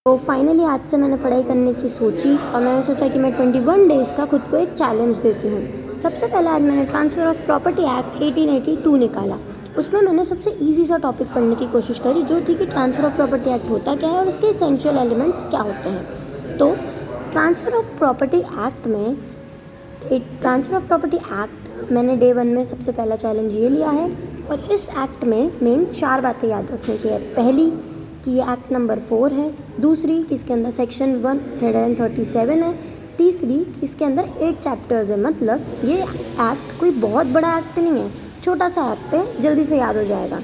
तो फाइनली आज से मैंने पढ़ाई करने की सोची और मैंने सोचा कि मैं 21 डेज़ का खुद को एक चैलेंज देती हूँ। सबसे पहले आज मैंने ट्रांसफ़र ऑफ प्रॉपर्टी एक्ट 1882 निकाला। उसमें मैंने सबसे ईज़ी सा टॉपिक पढ़ने की कोशिश करी, जो थी कि ट्रांसफ़र ऑफ प्रॉपर्टी एक्ट होता क्या है और उसके एसेंशियल एलिमेंट्स क्या होते हैं। तो ट्रांसफ़र ऑफ प्रॉपर्टी एक्ट में ट्रांसफ़र ऑफ प्रॉपर्टी एक्ट मैंने डे 1 में सबसे पहला चैलेंज ये लिया है और इस एक्ट में मेन 4 बातें याद रखने की है। पहली कि ये एक्ट नंबर 4 है, दूसरी कि इसके अंदर सेक्शन 137 है, तीसरी कि इसके अंदर 8 चैप्टर्स है। मतलब ये एक्ट कोई बहुत बड़ा एक्ट नहीं है, छोटा सा एक्ट है, जल्दी से याद हो जाएगा।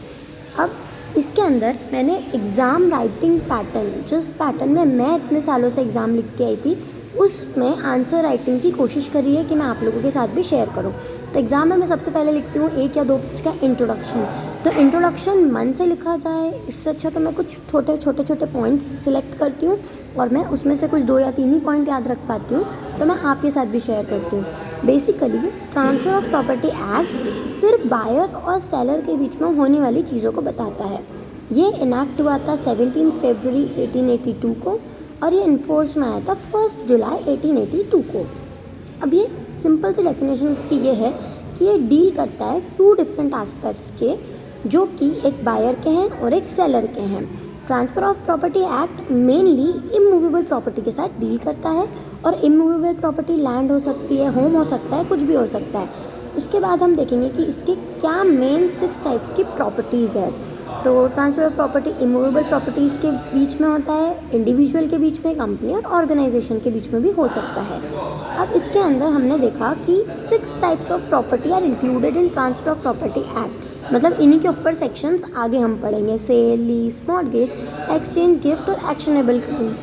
अब इसके अंदर मैंने एग्ज़ाम राइटिंग पैटर्न, जिस पैटर्न में मैं इतने सालों से एग्ज़ाम लिख के आई थी, उसमें आंसर राइटिंग की कोशिश करी है कि मैं आप लोगों के साथ भी शेयर करूं। तो एग्ज़ाम में मैं सबसे पहले लिखती हूँ 1 या 2 पेज का इंट्रोडक्शन। तो इंट्रोडक्शन मन से लिखा जाए, इससे अच्छा तो मैं कुछ छोटे पॉइंट्स सिलेक्ट करती हूँ और मैं उसमें से कुछ 2 या 3 ही पॉइंट याद रख पाती हूँ, तो मैं आपके साथ भी शेयर करती हूँ। Basically transfer of property act सिर्फ बायर और सेलर के बीच में होने वाली चीज़ों को बताता है। ये इनैक्ट हुआ था 17 फरवरी 1882 को और ये इन्फोर्स में आया था 1 जुलाई 1882 को। अब ये सिंपल सी डेफिनेशन इसकी ये है कि ये डील करता है 2 डिफरेंट एस्पेक्ट्स के, जो कि एक बायर के हैं और एक सेलर के हैं। Transfer of property act mainly immovable property के साथ डील करता है और इमूवेबल प्रॉपर्टी लैंड हो सकती है, होम हो सकता है, कुछ भी हो सकता है। उसके बाद हम देखेंगे कि इसके क्या मेन 6 टाइप्स की प्रॉपर्टीज़ है। तो transfer of property immovable properties के बीच में होता है, इंडिविजुअल के बीच में, कंपनी और ऑर्गेनाइजेशन के बीच में भी हो सकता है। अब इसके अंदर हमने देखा कि 6 types of property are included in transfer of property act. मतलब इन्हीं के ऊपर सेक्शंस आगे हम पढ़ेंगे, sale, lease, mortgage, exchange, gift और एक्शनेबल क्लेम।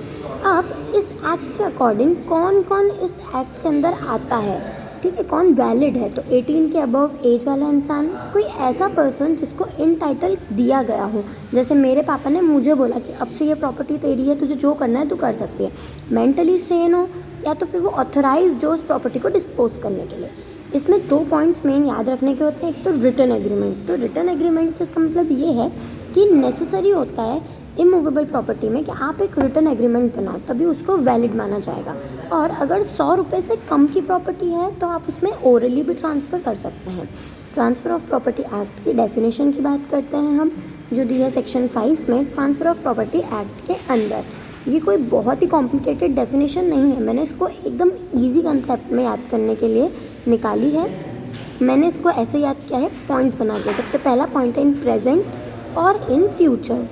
अब इस एक्ट के अकॉर्डिंग कौन कौन इस एक्ट के अंदर आता है, ठीक है, कौन वैलिड है। तो 18 के अबव एज वाला इंसान, कोई ऐसा पर्सन जिसको इन टाइटल दिया गया हो, जैसे मेरे पापा ने मुझे बोला कि अब से ये प्रॉपर्टी तेरी है, तुझे जो करना है तू कर सकती है। मेंटली सेन हो, या तो फिर वो ऑथराइज जो उस प्रॉपर्टी को डिस्पोज करने के लिए। इसमें 2 पॉइंट्स मेन याद रखने के होते हैं। एक तो रिटन एग्रीमेंट। तो रिटन एग्रीमेंट से इसका मतलब ये है कि नेसेसरी होता है इमूवेबल प्रॉपर्टी में कि आप एक रिटन एग्रीमेंट बनाओ, तभी उसको वैलिड माना जाएगा। और अगर 100 रुपये से कम की प्रॉपर्टी है तो आप उसमें ओरली भी ट्रांसफ़र कर सकते हैं। ट्रांसफ़र ऑफ प्रॉपर्टी एक्ट की डेफिनेशन की बात करते हैं हम, जो दी है सेक्शन 5 में ट्रांसफ़र ऑफ प्रॉपर्टी एक्ट के अंदर। ये कोई बहुत ही कॉम्प्लिकेटेड डेफिनेशन नहीं है, मैंने इसको एकदम ईजी कंसेप्ट में याद करने के लिए निकाली है। मैंने इसको ऐसे याद किया है पॉइंट्स बना के। सबसे पहला पॉइंट है इन प्रेजेंट और इन फ्यूचर,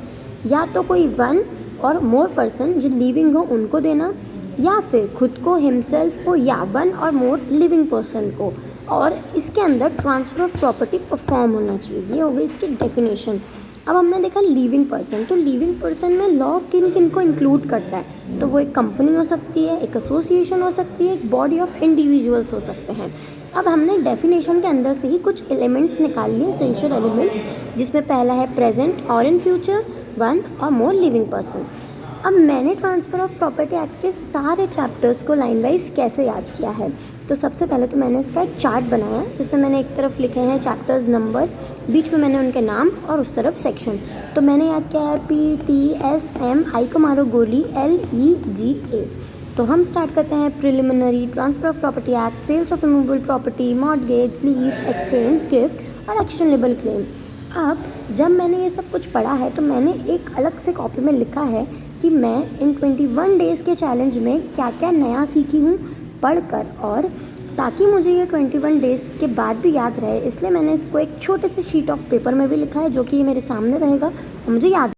या तो कोई 1 और मोर पर्सन जो लिविंग हो उनको देना, या फिर खुद को, हिमसेल्फ को, या 1 और मोर लिविंग पर्सन को। और इसके अंदर ट्रांसफ़र ऑफ प्रॉपर्टी परफॉर्म होना चाहिए। ये हो गई इसकी डेफिनेशन। अब हमने देखा लिविंग पर्सन। तो लिविंग पर्सन में लॉ किन किन को इंक्लूड करता है, तो वो एक कंपनी हो सकती है, एक एसोसिएशन हो सकती है, एक बॉडी ऑफ इंडिविजुअल्स हो सकते हैं। अब हमने डेफिनेशन के अंदर से ही कुछ एलिमेंट्स निकाल लिए, एसेंशियल एलिमेंट्स, जिसमें पहला है प्रेजेंट और इन फ्यूचर, 1 और मोर लिविंग पर्सन। अब मैंने ट्रांसफ़र ऑफ प्रॉपर्टी एक्ट के सारे चैप्टर्स को लाइन वाइज कैसे याद किया है। तो सबसे पहले तो मैंने इसका एक चार्ट बनाया, जिसमें मैंने एक तरफ लिखे हैं चैप्टर्स नंबर, बीच में मैंने उनके नाम और उस तरफ सेक्शन। तो मैंने याद किया है PTSM, आई को मारो गोली, LEGA। तो हम स्टार्ट करते हैं preliminary, transfer of property act, sales of immovable property, mortgage, lease, exchange, gift और एक्शनेबल क्लेम। अब जब मैंने ये सब कुछ पढ़ा है तो मैंने एक अलग से कॉपी में लिखा है कि मैं इन 21 डेज़ के चैलेंज में क्या क्या नया सीखी हूँ पढ़कर, और ताकि मुझे ये 21 डेज़ के बाद भी याद रहे, इसलिए मैंने इसको एक छोटे से शीट ऑफ पेपर में भी लिखा है, जो कि मेरे सामने रहेगा और मुझे याद